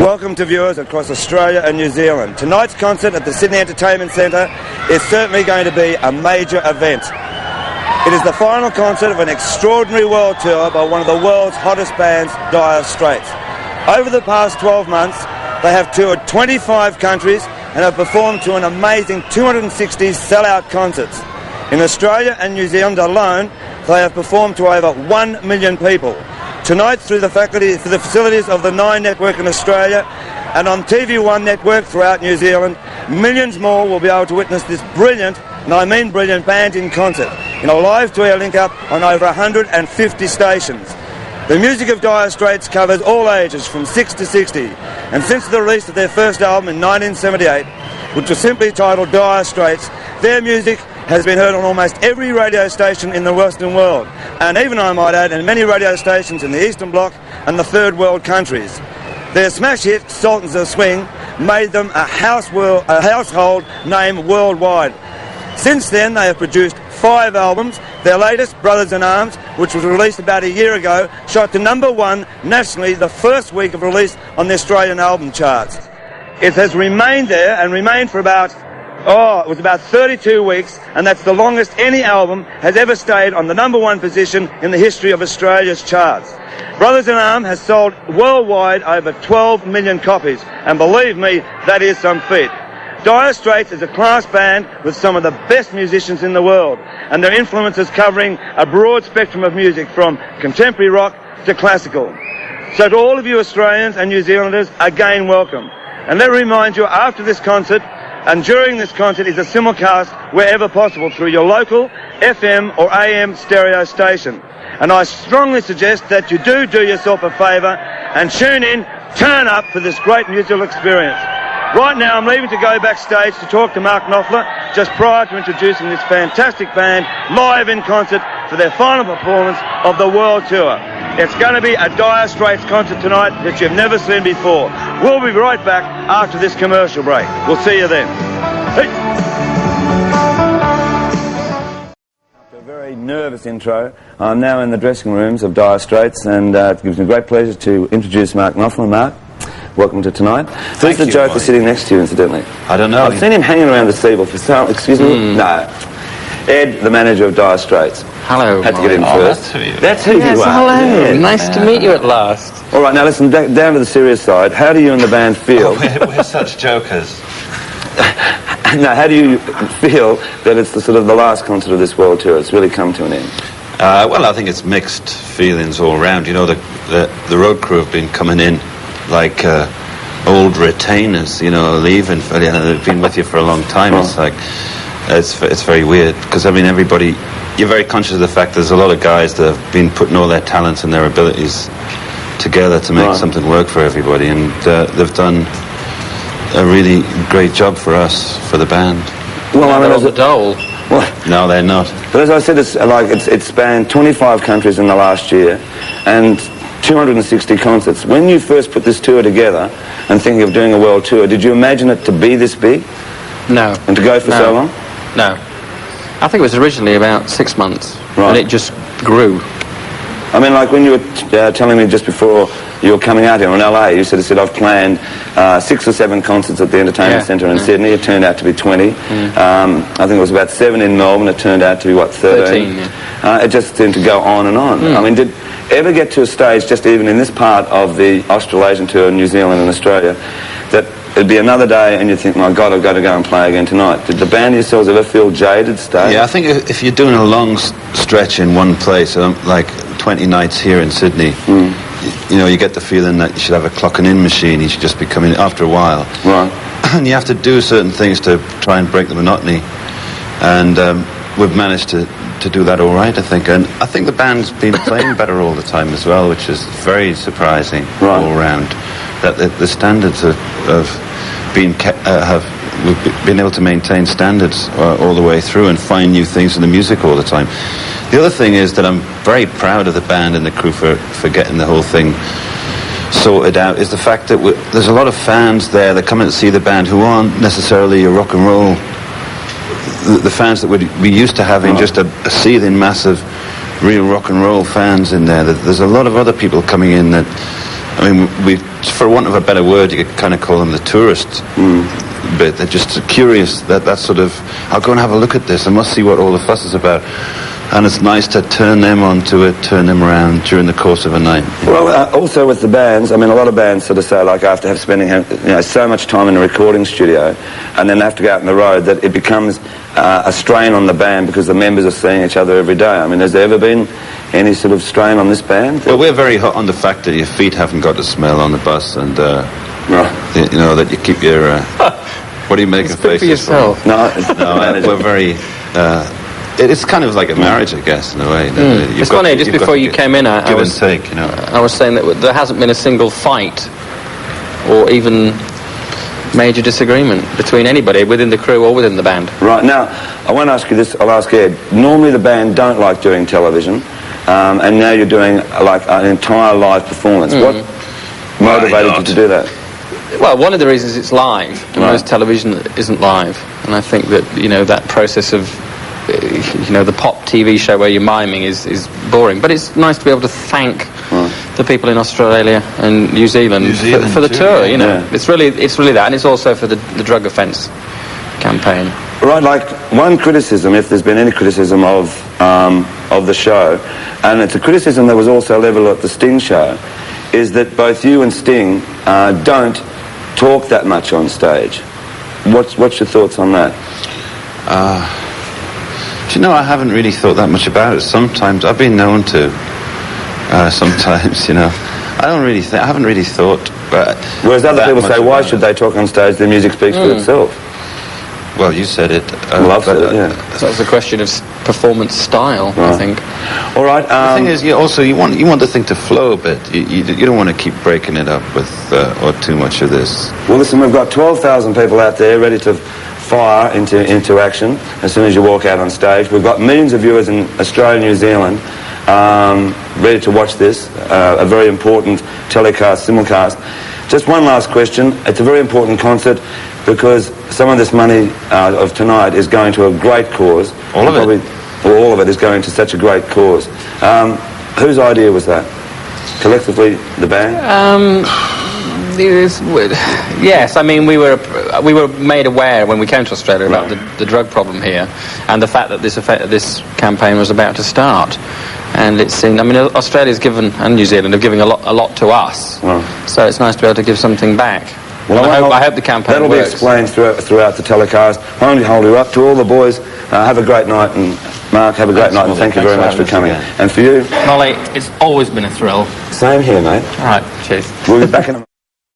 Welcome to viewers across Australia and New Zealand. Tonight's concert at the Sydney Entertainment Centre is certainly going to be a major event. It is the final concert of an extraordinary world tour by one of the world's hottest bands, Dire Straits. Over the past 12 months, they have toured 25 countries and have performed to an amazing 260 sell-out concerts. In Australia and New Zealand alone, they have performed to over 1 million people. Tonight, through the facilities of the 9 network in Australia and on TV1 network throughout New Zealand, millions more will be able to witness this brilliant, and I mean brilliant, band in concert in a live to-air link-up on over 150 stations. The music of Dire Straits covers all ages from 6 to 60, and since the release of their first album in 1978, which was simply titled Dire Straits, their music has been heard on almost every radio station in the Western world, and even, I might add, in many radio stations in the Eastern Bloc and the Third World countries. Their smash hit, Sultans of Swing, made them a household name worldwide. Since then, they have produced 5 albums. Their latest, Brothers in Arms, which was released about a year ago, shot to #1 nationally the first week of release on the Australian album charts. It has remained there and remained for about 32 weeks, and that's the longest any album has ever stayed on the #1 position in the history of Australia's charts. Brothers in Arms has sold worldwide over 12 million copies, and believe me, that is some feat. Dire Straits is a class band with some of the best musicians in the world, and their influences covering a broad spectrum of music from contemporary rock to classical. So to all of you Australians and New Zealanders, again welcome. And let me remind you, after this concert and during this concert is a simulcast wherever possible through your local FM or AM stereo station. And I strongly suggest that you do yourself a favour and tune in, turn up for this great musical experience. Right now I'm leaving to go backstage to talk to Mark Knopfler just prior to introducing this fantastic band live in concert for their final performance of the World Tour. It's going to be a Dire Straits concert tonight that you've never seen before. We'll be right back after this commercial break. We'll see you then. Hey. After a very nervous intro, I'm now in the dressing rooms of Dire Straits, and it gives me great pleasure to introduce Mark Knopfler. Mark, welcome to tonight. Who's the joker sitting next to you, incidentally? I don't know. I've seen him hanging around the table for some... Excuse me? No. Ed, the manager of Dire Straits. Hello. Had to get in first. That's who you are. That's who you are. Hello. Yeah. Nice to meet you at last. All right, now listen, down to the serious side. How do you and the band feel? We're such jokers. Now, how do you feel that it's the last concert of this world tour? It's really come to an end. Well, I think it's mixed feelings all around. You know, the road crew have been coming in like old retainers, you know, leaving. They've been with you for a long time. Oh. It's like, it's very weird, because, I mean, everybody... You're very conscious of the fact there's a lot of guys that have been putting all their talents and their abilities together to make something work for everybody, and they've done a really great job for us, for the band. Well, I mean, as a dole. Well, no, they're not. But as I said, it's spanned 25 countries in the last year and 260 concerts. When you first put this tour together and thinking of doing a world tour, did you imagine it to be this big? No. And to go for so long? No. I think it was originally about 6 months, and it just grew. I mean, like when you were telling me just before you were coming out here in LA, you said I've planned 6 or 7 concerts at the Entertainment Centre in Sydney. It turned out to be 20. I think it was about 7 in Melbourne. It turned out to be, 13? It just seemed to go on and on. I mean, did ever get to a stage, just even in this part of the Australasian tour, New Zealand and Australia, that it'd be another day and you'd think, my God, I've got to go and play again tonight? Did the band yourselves ever feel jaded, stage? Yeah, I think if you're doing a long stretch in one place, like 20 nights here in Sydney, you know, you get the feeling that you should have a clocking in machine. You should just be coming after a while. Right. And you have to do certain things to try and break the monotony. And we've managed to do that all right, I think. And I think the band's been playing better all the time as well, which is very surprising all around. That the standards have we've been able to maintain standards all the way through and find new things in the music all the time. The other thing is that I'm very proud of the band and the crew for getting the whole thing sorted out, is the fact that there's a lot of fans there that come in to see the band who aren't necessarily a rock and roll. The fans that we used to having just a seething mass of real rock and roll fans in there. There's a lot of other people coming in that I mean, we, for want of a better word, you could kind of call them the tourists. But they're just curious, that sort of, I'll go and have a look at this, I must see what all the fuss is about. And it's nice to turn them onto it, turn them around during the course of a night. Well, also with the bands, I mean, a lot of bands sort of say, like, after spending so much time in a recording studio, and then they have to go out on the road, that it becomes a strain on the band because the members are seeing each other every day. I mean, has there ever been any sort of strain on this band? Well, we're very hot on the fact that your feet haven't got to smell on the bus, and right. you know, that you keep your... what do you make of faces? For yourself. No, we're very... it's kind of like a marriage, I guess, in a way. It's funny, just before you came in, I was take, you know. I was saying that there hasn't been a single fight or even major disagreement between anybody within the crew or within the band. Right, now, I won't ask you this, I'll ask Ed. Normally the band don't like doing television, and now you're doing like an entire live performance. What motivated you to do that? Well, one of the reasons it's live, and most television isn't live, and I think that, you know, that process of, you know, the pop TV show where you're miming is boring, but it's nice to be able to thank the people in Australia and New Zealand for the tour, you know. Yeah. It's really that, and it's also for the drug offence campaign. Right, like one criticism, if there's been any criticism of the show, and it's a criticism that was also levelled at the Sting show, is that both you and Sting don't talk that much on stage. What's your thoughts on that? Do you know, I haven't really thought that much about it. Sometimes I've been known to. Sometimes, you know, I haven't really thought. But whereas other people say, why should they talk on stage? Their music speaks for itself. Well, you said it. Well, I've said it, yeah. So it's a question of performance style, I think. All right. The thing is, you want the thing to flow a bit. You don't want to keep breaking it up with or too much of this. Well, listen, we've got 12,000 people out there ready to fire into action as soon as you walk out on stage. We've got millions of viewers in Australia and New Zealand ready to watch this, a very important telecast, simulcast. Just one last question. It's a very important concert because some of this money of tonight is going to a great cause. All of it? Well, all of it is going to such a great cause. Whose idea was that? Collectively, the band? Yes, I mean, we were made aware when we came to Australia about the drug problem here, and the fact that this campaign was about to start. And it seemed, I mean, Australia's given, and New Zealand have given a lot to us, so it's nice to be able to give something back. Well, I hope the campaign that'll works. Be explained throughout the telecast. I only hold you up to all the boys. Have a great night, and Mark, have a great night, and thank you very much for coming. And for you, Molly, it's always been a thrill. Same here, mate. All right, cheers. We'll be back in a